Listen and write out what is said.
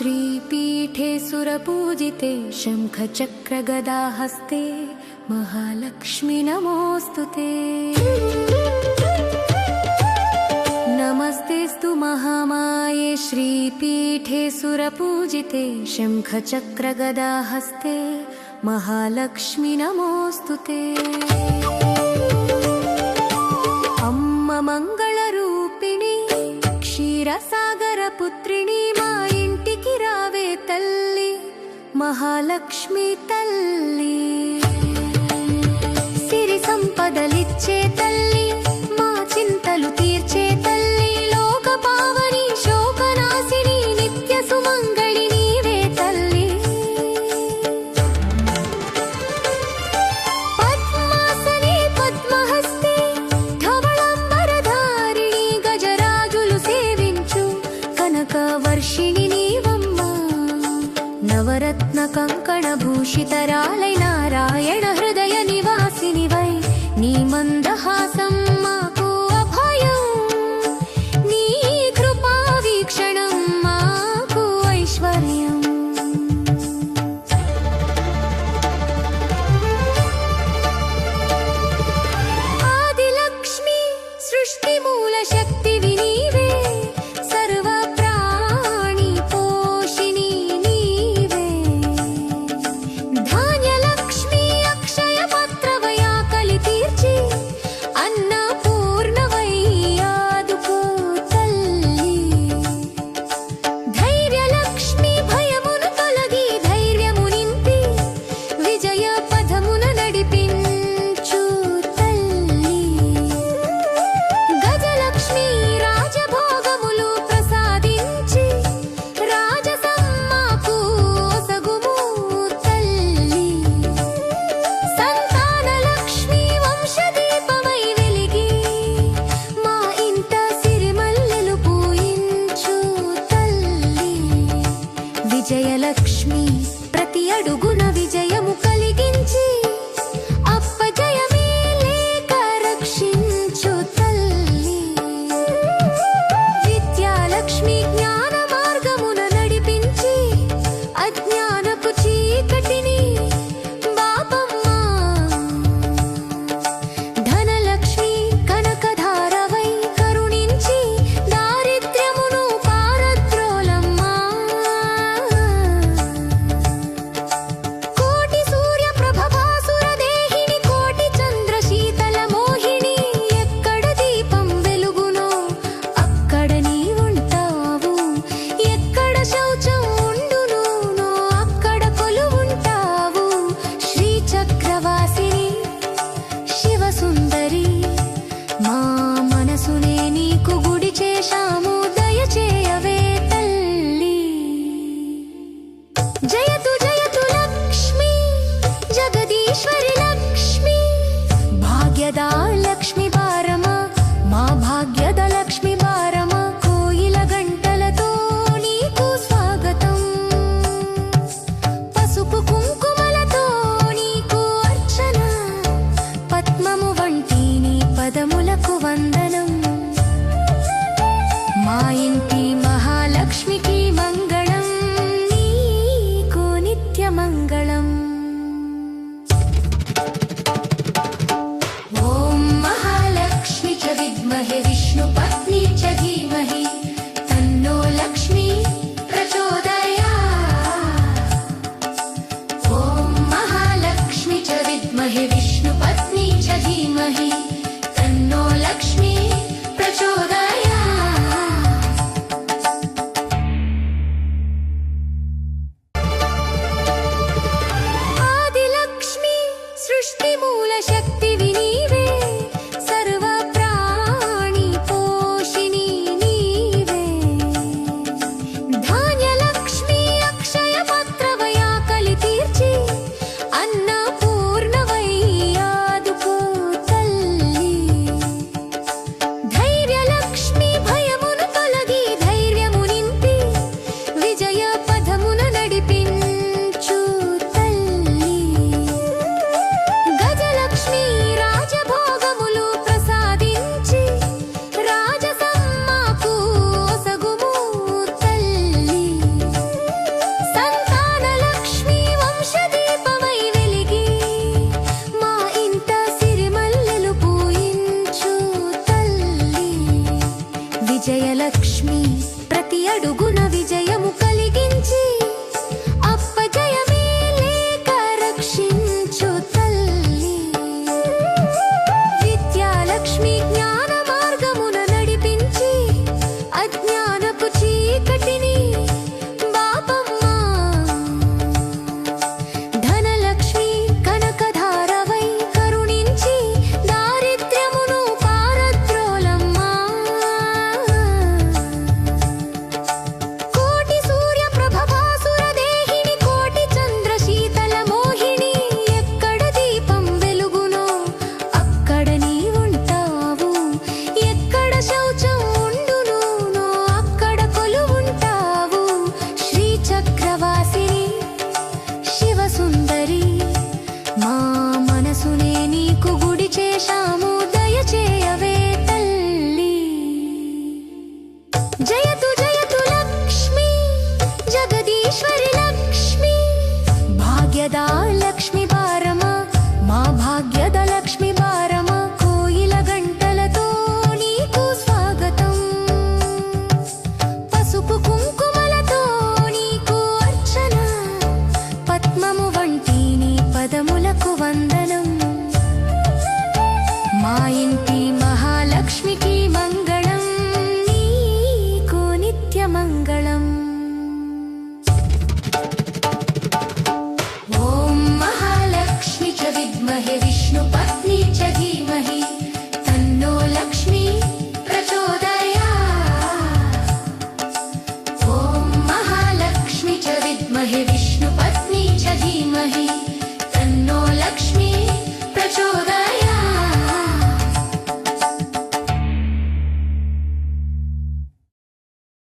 श्रीपीठे सुरपूजिते शङ्खचक्रगदाहस्ते महालक्ष्मी नमोऽस्तुते। नमस्तेऽस्तु महामाये श्रीपीठे सुरपूजिते शङ्खचक्रगदाहस्ते महालक्ष्मी नमोऽस्तुते। अम्म मंगलरूपिणी क्षीरसागरपुत्रिणी मा इंटिकी रावे तल्ली महालक्ष्मी तल्ली। सिरि संपदलिच्चे तल्ली मा चिंतलु तीर्चे तल्ली। लोक पावनी शोकनाशिनी नित्य सुमंगళి నీవే తల్లి। పద్మాసనే పద్మహస్తే ధవళంబరధారిణి గజరాజులు సేవించు కనక వర్షిణి నీవమ్మ। నవరత్న కంకణ భూషితరాలై నారాయణ హృదయ నివాసినివై నీ మందహాసం మాకు అభయం। నీ కృపా వీక్షణం మాకు ఐశ్వర్యం। ఆదిలక్ష్మి సృష్టి మూల శక్తివి నీవే। సర్వ ప్రాణి పోషిణి నీవే। ధాన్యలక్ష్మి అక్షయ పత్రవై ఆకలి తీర్చి అన్నపూర్ణవై ఆదుకో తల్లి। ధైర్యలక్ష్మి భయమును తొలగి ధైర్యము నింపి విజయ పథమున నడిపించు తల్లి। గజలక్ష్మి రాజభోగములు ప్రసాదించి రాజసమ్మాకు ఒసగుము తల్లి। సంతానలక్ష్మి వంశదీపమై వెలిగి మా ఇంట సిరిమల్లెలు పూయించు తల్లి। విజయలక్ష్మి ప్రతి అడుగున విజయము కలిగించి అప్పజయమే లేక రక్షించు తల్లి। విద్యాలక్ష్మి జ్ఞాన మార్గమున నడిపించి అజ్ఞానపు చీకటిని బాపమ్మ। ధనలక్ష్మి కనకధారవై కరుణించి దారిద్ర్యమును పారద్రోలమ్మా। కోటి సూర్య ప్రభభాసుర దేహిని కోటి చంద్ర శీతల మోహిని। ఎక్కడ దీపం వెలుగునో అక్కడ నీవుంటావు। ఎక్కడ శౌచం ఉండునో అక్కడ కొలువుంటావు। శ్రీచక్రవాసిని శివసుందరి మా మనసునే నీకు గుడి చేశాము దయచేయవే తల్లి। జయతు జయతు లక్ష్మి జగదీశ్వరి లక్ష్మి। భాగ్యద లక్ష్మి బారమ మా భాగ్యద లక్ష్మి బారమ। కోయిల గంటలతో నీకు స్వాగతం। పసుపు కుంకుమలతో నీకు అర్చన। పద్మము వంటి నీ పదములకు వందనం। మా ఇంటి మహాలక్ష్మికి మంగళం నీకు నిత్య మంగళం। ఓం మహాలక్ష్మి చ విద్మహే విష్ణు పత్ని చ ధీమహి తన్నో లక్ష్మి ప్రచోదయాత్। ఓం మహాలక్ష్మి చ విద్మహే విష్ణు పత్ని చ ధీమహి తన్నో లక్ష్మి ప్రచోదయాత్। ఆదిలక్ష్మి సృష్టి మూల శక్తివి నీవే। సర్వ ప్రాణి పోషిణి నీవే। ధాన్యలక్ష్మి అక్షయ పత్రవై ఆకలి తీర్చి అన్నపూర్ణవై ఆదుకో తల్లి। నీకు గుడి చేశాము దయచేయవే తల్లి జయతు జయతు లక్ష్మి జగదీశ్వరి లక్ష్మి భాగ్యద లక్ష్మి బారమ మా భాగ్యద లక్ష్మి బారమ కోయిల గంటలతో నీకు స్వాగతం పసుపు కుంకుమలతో నీకు అర్చన పద్మము వంటి నీ పదములకు వందనం మా ఇంటి